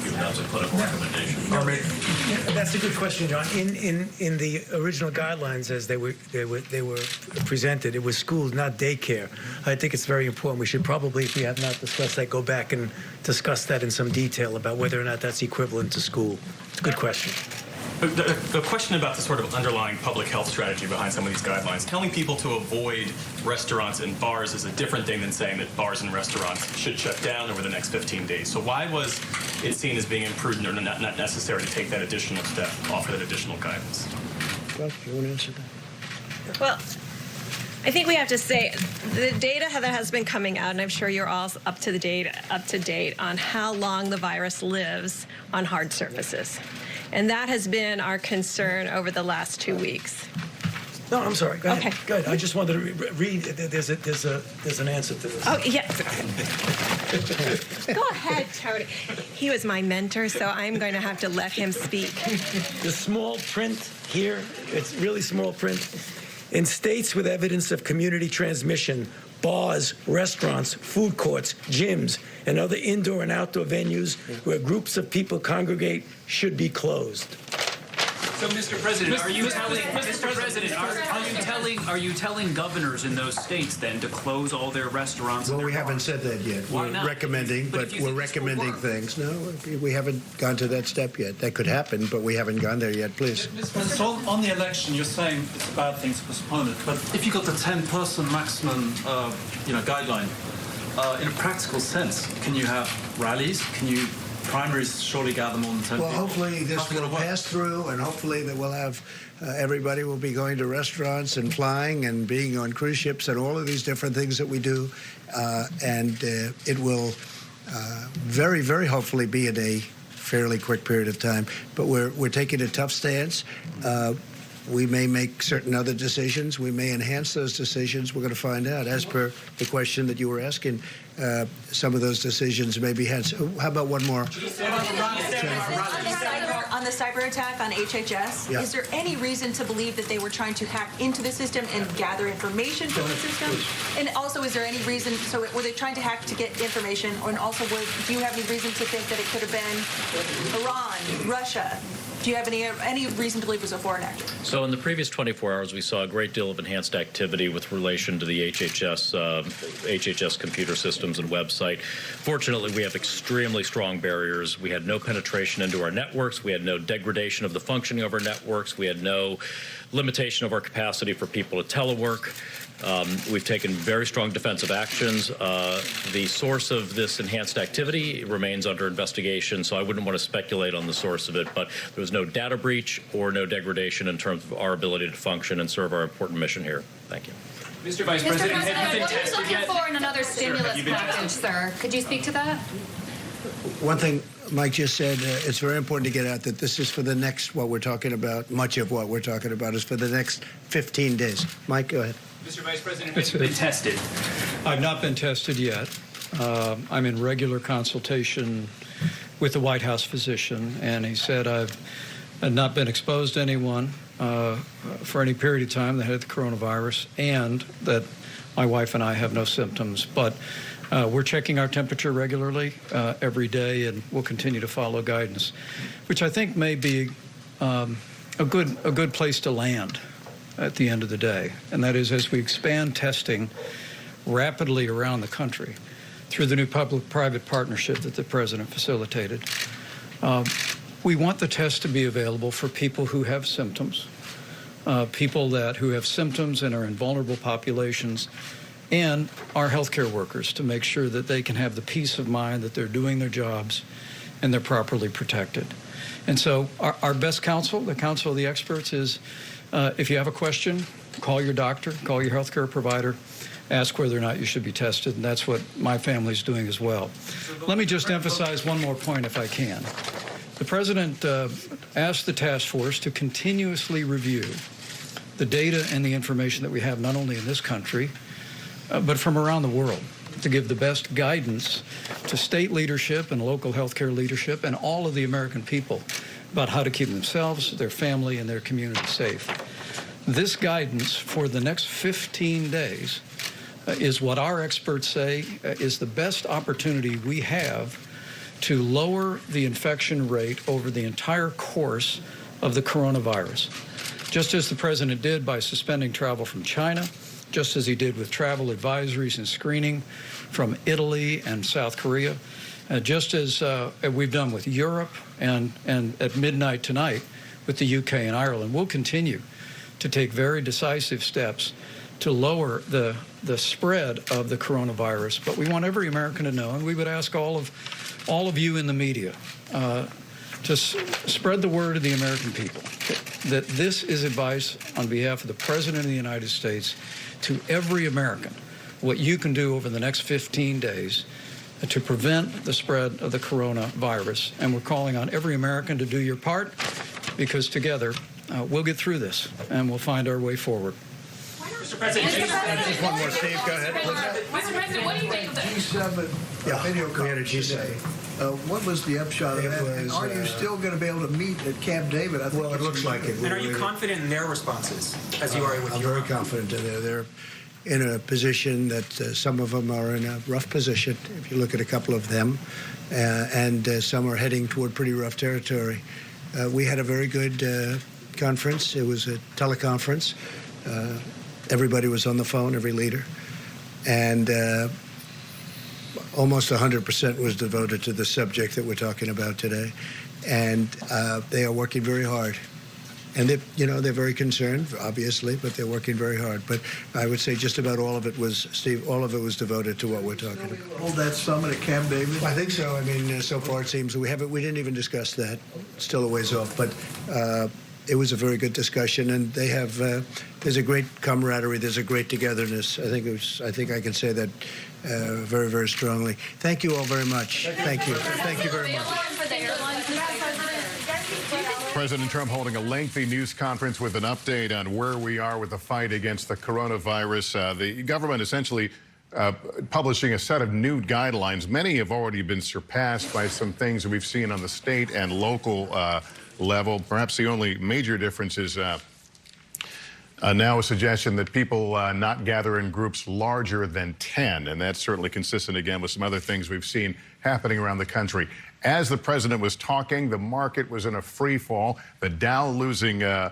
given that's a clinical recommendation. That's a good question, John. In the original guidelines, as they were presented, it was schools, not daycare. I think it's very important. We should probably, if we have not discussed that, go back and discuss that in some detail about whether or not that's equivalent to school. It's a good question. The question about the sort of underlying public health strategy behind some of these guidelines, telling people to avoid restaurants and bars is a different thing than saying that bars and restaurants should shut down over the next 15 days. So why was it seen as being imprudent or not necessary to take that additional step, offer that additional guidance? Well, do you want to answer that? Well, I think we have to say the data that has been coming out, and I'm sure you're all up to date on how long the virus lives on hard surfaces. And that has been our concern over the last 2 weeks. No, I'm sorry. Go ahead. Okay. Good. I just wanted to read. There's an answer to this. Oh, yeah. Go ahead, Tony. He was my mentor, so I'm going to have to let him speak. The small print here, it's really small print. In states with evidence of community transmission, bars, restaurants, food courts, gyms, and other indoor and outdoor venues where groups of people congregate should be closed. So, Mr. President, are you telling governors in those states then to close all their restaurants? Well, we haven't said that yet. We're recommending, but we're recommending things. No, we haven't gone to that step yet. That could happen, but we haven't gone there yet. Please. Mr. President, on the election, you're saying it's a bad thing to postpone it, but if you got the 10-person maximum, guideline, in a practical sense, can you have rallies? Can you primaries surely gather more than 10 Well, people. hopefully this will pass through, and hopefully that we'll have everybody will be going to restaurants and flying and being on cruise ships and all of these different things that we do, and it will very, very hopefully be in a fairly quick period of time. But we're taking a tough stance. We may make certain other decisions. We may enhance those decisions. We're going to find out. As per the question that you were asking, some of those decisions may be enhanced. How about one more? On the cyber attack on HHS, Yeah. is there any reason to believe that they were trying to hack into the system and gather information from the system? And also, is there any reason, so were they trying to hack to get information? And also, do you have any reason to think that it could have been Iran, Russia? Do you have any reason to believe it was a foreign actor? So in the previous 24 hours, we saw a great deal of enhanced activity with relation to the HHS computer systems and website. Fortunately, we have extremely strong barriers. We had no penetration into our networks. We had no degradation of the functioning of our networks. We had no limitation of our capacity for people to telework. We've taken very strong defensive actions. The source of this enhanced activity remains under investigation, so I wouldn't want to speculate on the source of it, but there was no data breach or no degradation in terms of our ability to function and serve our important mission here. Thank you. Mr. Vice President, have you been what are you tested looking yet? for in another stimulus package, sir? Could you speak to that? One thing Mike just said, it's very important to get out that this is for the next, what we're talking about, much of what we're talking about is for the next 15 days. Mike, go ahead. Mr. Vice President, have you been tested? I've not been tested yet. I'm in regular consultation with the White House physician, and he said I've not been exposed to anyone for any period of time that had the coronavirus, and that my wife and I have no symptoms. But we're checking our temperature regularly every day, and we'll continue to follow guidance, which I think may be a good place to land at the end of the day. And that is, as we expand testing rapidly around the country through the new public-private partnership that the president facilitated, we want the test to be available for people who have symptoms, people who have symptoms and are in vulnerable populations, and our healthcare workers, to make sure that they can have the peace of mind that they're doing their jobs and they're properly protected. And so our best counsel, the counsel of the experts, is if you have a question, call your doctor, call your healthcare provider, ask whether or not you should be tested, and that's what my family's doing as well. Let me just emphasize one more point, if I can. The president asked the task force to continuously review the data and the information that we have, not only in this country, but from around the world, to give the best guidance to state leadership and local healthcare leadership and all of the American people about how to keep themselves, their family, and their community safe. This guidance for the next 15 days is what our experts say is the best opportunity we have to lower the infection rate over the entire course of the coronavirus. Just as the president did by suspending travel from China, just as he did with travel advisories and screening from Italy and South Korea, just as we've done with Europe and at midnight tonight with the UK and Ireland. We'll continue to take very decisive steps to lower the spread of the coronavirus. But we want every American to know, and we would ask all of you in the media to spread the word of the American people that this is advice on behalf of the President of the United States to every American, what you can do over the next 15 days to prevent the spread of the coronavirus. And we're calling on every American to do your part, because together we'll get through this and we'll find our way forward. Mr. President, just one more, Steve. Go ahead. Mr. President, what do you think of this? G7 video conference today. What was the upshot of that? And are you still going to be able to meet at Camp David? I think Well, it looks like it. And are you confident in their responses, as you are with I'm very confident that they're in a position that some of them are in a rough position, if you look at a couple of them, and some are heading toward pretty rough territory. We had a very good conference. It was a teleconference. Everybody was on the phone, every leader. And almost 100% was devoted to the subject that we're talking about today. And they are working very hard And they're very concerned, obviously, but they're working very hard. But I would say just about all of it was, Steve, all of it was devoted to what we're talking about. Hold that summit at Camp David? I think so. I mean, so far it seems we didn't even discuss that. Still a ways off, but it was a very good discussion, and they have. There's a great camaraderie. There's a great togetherness. I think I can say that very, very strongly. Thank you all very much. Thank you. Thank you very much. President Trump holding a lengthy news conference with an update on where we are with the fight against the coronavirus. The government essentially publishing a set of new guidelines. Many have already been surpassed by some things that we've seen on the state and local level. Perhaps the only major difference is now a suggestion that people not gather in groups larger than 10, and that's certainly consistent again with some other things we've seen happening around the country. As the president was talking, the market was in a free fall. The Dow losing down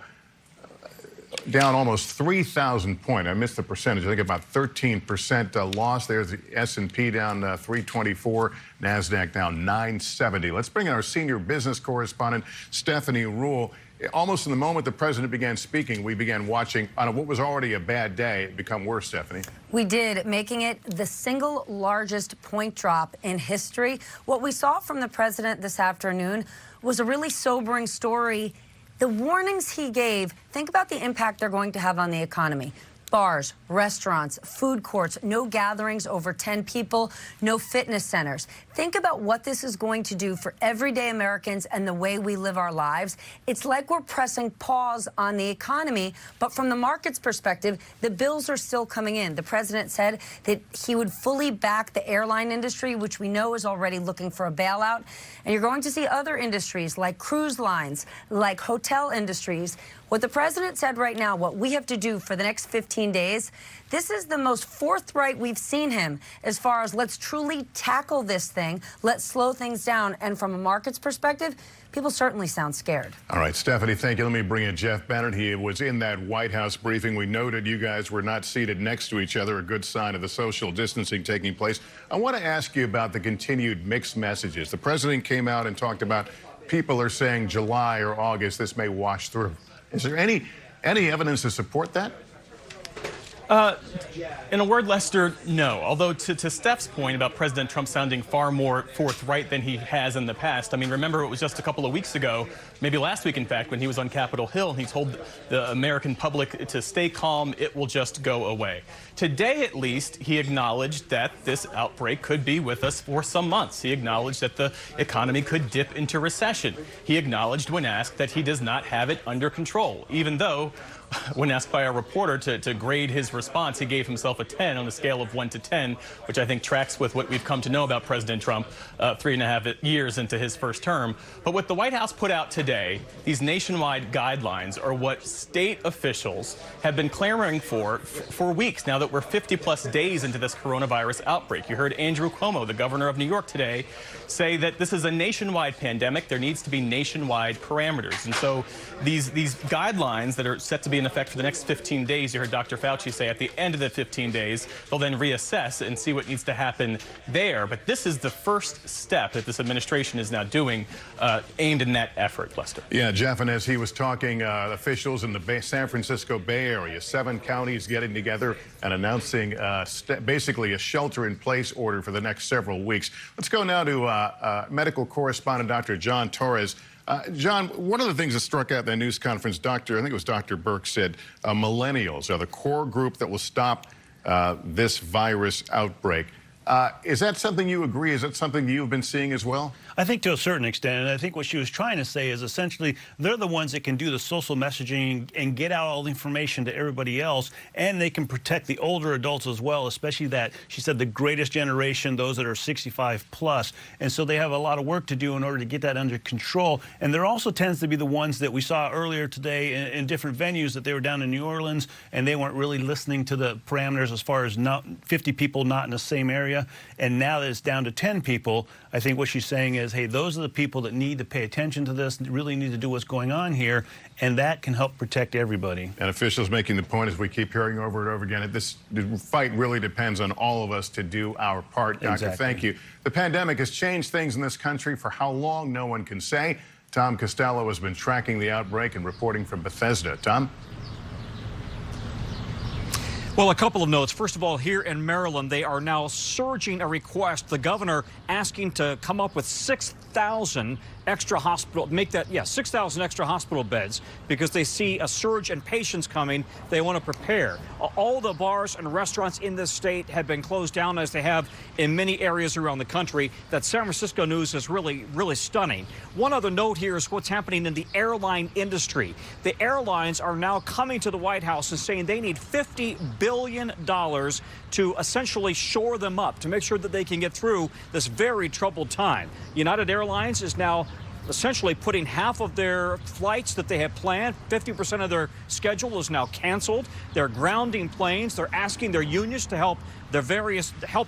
almost 3,000 points. I missed the percentage. I think about 13% loss. There's the S&P down 324, NASDAQ down 970. Let's bring in our senior business correspondent, Stephanie Ruhle. Almost in the moment the president began speaking, we began watching on what was already a bad day become worse, Stephanie. We did, making it the single largest point drop in history. What we saw from the president this afternoon was a really sobering story. The warnings he gave, think about the impact they're going to have on the economy. Bars, restaurants, food courts, no gatherings over 10 people, no fitness centers. Think about what this is going to do for everyday Americans and the way we live our lives. It's like we're pressing pause on the economy, but from the market's perspective, the bills are still coming in. The president said that he would fully back the airline industry, which we know is already looking for a bailout. And you're going to see other industries like cruise lines, like hotel industries. What the president said right now, what we have to do for the next 15 days, this is the most forthright we've seen him as far as let's truly tackle this thing, let's slow things down. And from a market's perspective, people certainly sound scared. All right, Stephanie, thank you. Let me bring in Jeff Bennett. He was in that White House briefing. We noted you guys were not seated next to each other, a good sign of the social distancing taking place. I want to ask you about the continued mixed messages. The president came out and talked about people are saying July or August, this may wash through. Is there any evidence to support that? In a word, Lester, no. Although to Steph's point about President Trump sounding far more forthright than he has in the past, I mean, remember it was just a couple of weeks ago, maybe last week, in fact, when he was on Capitol Hill, and he told the American public to stay calm, it will just go away. Today, at least, he acknowledged that this outbreak could be with us for some months. He acknowledged that the economy could dip into recession. He acknowledged when asked that he does not have it under control, even though when asked by a reporter to grade his response, he gave himself a 10 on a scale of 1 to 10, which I think tracks with what we've come to know about President Trump 3.5 years into his first term. But what the White House put out today, these nationwide guidelines, are what state officials have been clamoring for weeks now that we're 50-plus days into this coronavirus outbreak. You heard Andrew Cuomo, the governor of New York today, say that this is a nationwide pandemic. There needs to be nationwide parameters. And so these guidelines that are set to be in effect for the next 15 days, you heard Dr. Fauci say at the end of the 15 days, they'll then reassess and see what needs to happen there. But this is the first step that this administration is now doing aimed in that effort, Lester. Yeah, Jeff, and as he was talking, officials in the San Francisco Bay Area, 7 counties getting together and announcing basically a shelter-in-place order for the next several weeks. Let's go now to medical correspondent Dr. John Torres. John, one of the things that struck out in that news conference, I think it was Dr. Burke said, millennials are the core group that will stop this virus outbreak. Is that something you agree? Is that something you've been seeing as well? I think to a certain extent, and I think what she was trying to say is essentially they're the ones that can do the social messaging and get out all the information to everybody else, and they can protect the older adults as well, especially that, she said, the greatest generation, those that are 65 plus. And so they have a lot of work to do in order to get that under control. And there also tends to be the ones that we saw earlier today in different venues, that they were down in New Orleans and they weren't really listening to the parameters as far as not 50 people not in the same area. And now that it's down to 10 people, I think what she's saying is, hey, those are the people that need to pay attention to this, really need to do what's going on here, and that can help protect everybody. And officials making the point, as we keep hearing over and over again, the fight really depends on all of us to do our part. Doctor, Exactly. thank you. The pandemic has changed things in this country for how long, no one can say. Tom Costello has been tracking the outbreak and reporting from Bethesda. Tom? Well, a couple of notes. First of all, here in Maryland, they are now surging a request. The governor asking to come up with 6,000 extra hospital, 6,000 extra hospital beds because they see a surge in patients coming. They want to prepare. All the bars and restaurants in this state have been closed down, as they have in many areas around the country. That San Francisco news is really, really stunning. One other note here is what's happening in the airline industry. The airlines are now coming to the White House and saying they need $50 billion to essentially shore them up, to make sure that they can get through this very troubled time. United Airlines is now essentially putting half of their flights that they had planned, 50% of their schedule is now canceled. They're grounding planes. They're asking their unions to help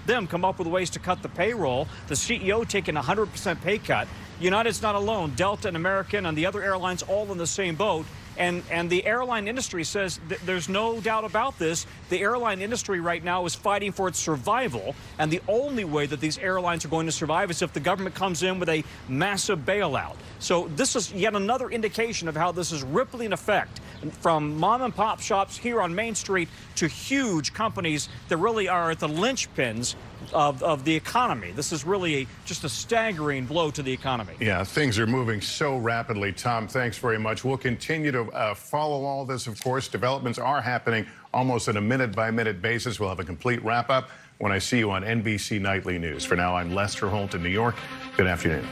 them come up with ways to cut the payroll. The CEO taking a 100% pay cut. United's not alone. Delta and American and the other airlines all in the same boat. And the airline industry says there's no doubt about this. The airline industry right now is fighting for its survival. And the only way that these airlines are going to survive is if the government comes in with a massive bailout. So this is yet another indication of how this is rippling effect from mom and pop shops here on Main Street to huge companies that really are at the linchpins of the economy. This is really just a staggering blow to the economy. Yeah, things are moving so rapidly. Tom, thanks very much. We'll continue to follow all this, of course. Developments are happening almost on a minute-by-minute basis. We'll have a complete wrap-up when I see you on NBC Nightly News. For now, I'm Lester Holt in New York. Good afternoon.